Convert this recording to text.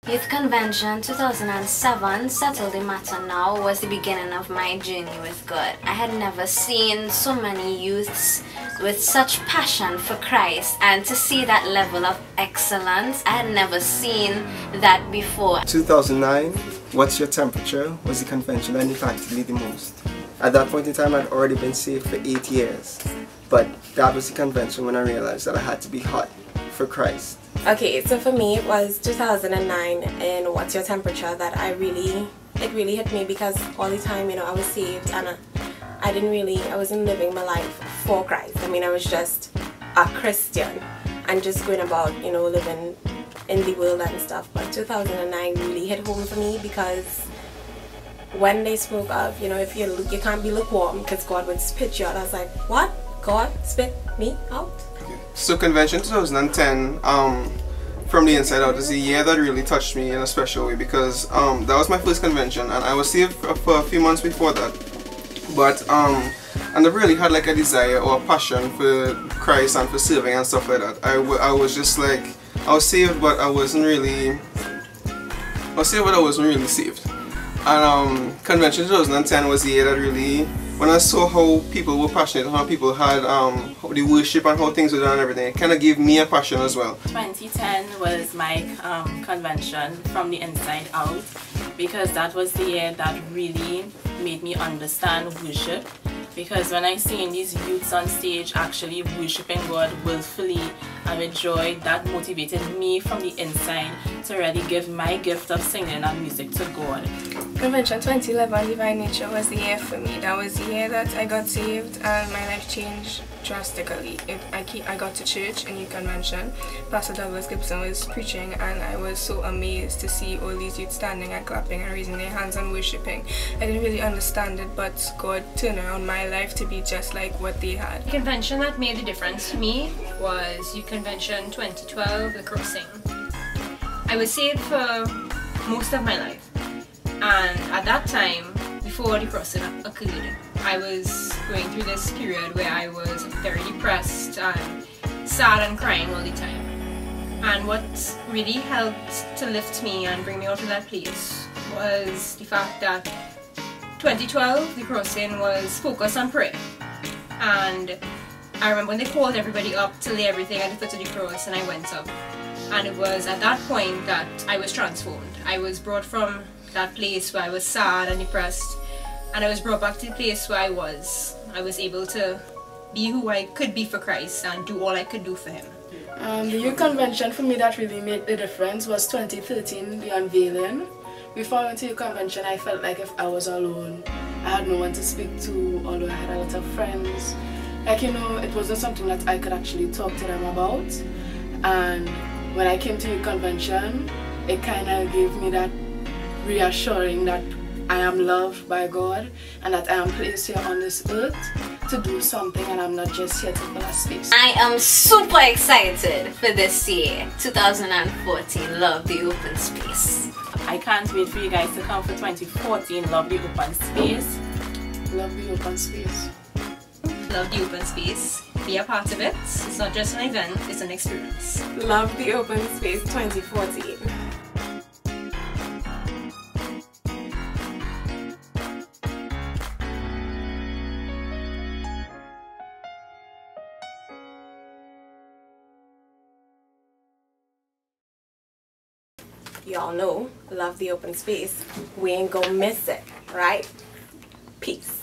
Youth Convention 2007, Settle the Matter Now, was the beginning of my journey with God. I had never seen so many youths with such passion for Christ, and to see that level of excellence, I had never seen that before. 2009, What's Your Temperature was the convention I impacted me the most. At that point in time, I'd already been saved for 8 years, but that was the convention when I realized that I had to be hot for Christ. Okay, so for me it was 2009 and What's Your Temperature that it really hit me, because all the time, I was saved and I wasn't living my life for Christ. I mean, I was just a Christian and just going about, living in the world and stuff. But 2009 really hit home for me, because when they spoke of, if you can't be lukewarm because God would spit you out, I was like, what? God spit me out? So Convention 2010, from the inside out, is a year that really touched me in a special way, because that was my first convention and I was saved for a few months before that. But I never really had like a desire or a passion for Christ and for serving and stuff like that. I was just like, I was saved but I wasn't really saved. And Convention 2010 was the year that really, when I saw how people were passionate, how people had how the worship and how things were done and everything, it kind of gave me a passion as well. 2010 was my convention from the inside out, because that was the year that really made me understand worship. Because when I seen these youths on stage actually worshiping God willfully and with joy, that motivated me from the inside to really give my gift of singing and music to God. Convention 2011, Divine Nature, was the year for me. That was the year that I got saved and my life changed drastically. I got to church in Youth Convention. Pastor Douglas Gibson was preaching and I was so amazed to see all these youth standing and clapping and raising their hands and worshiping. I didn't really understand it, but God turned around my life to be just like what they had. The convention that made the difference to me was Youth Convention 2012, The Crossing. I was saved for most of my life, and at that time, before the crossing occurred, I was going through this period where I was very depressed and sad and crying all the time. And what really helped to lift me and bring me out of that place was the fact that 2012, The Crossing was focused on prayer. And I remember when they called everybody up to lay everything at the foot of the cross, and I went up. And it was at that point that I was transformed. I was brought from that place where I was sad and depressed, and I was brought back to the place where I was able to be who I could be for Christ and do all I could do for Him. The youth convention for me that really made the difference was 2013, the unveiling. Before I went to youth convention, I felt like if I was alone, I had no one to speak to, although I had a lot of friends. Like, it wasn't something that I could actually talk to them about. And when I came to youth convention, it kind of gave me that reassuring that I am loved by God and that I am placed here on this earth to do something, and I'm not just here to fill a space. I am super excited for this year, 2014, Love the Open Space. I can't wait for you guys to come for 2014, Love the Open Space. Love the open space. Love the open space. Be a part of it. It's not just an event, it's an experience. Love the Open Space 2014. Y'all know, love the open space. We ain't gonna miss it, right? Peace.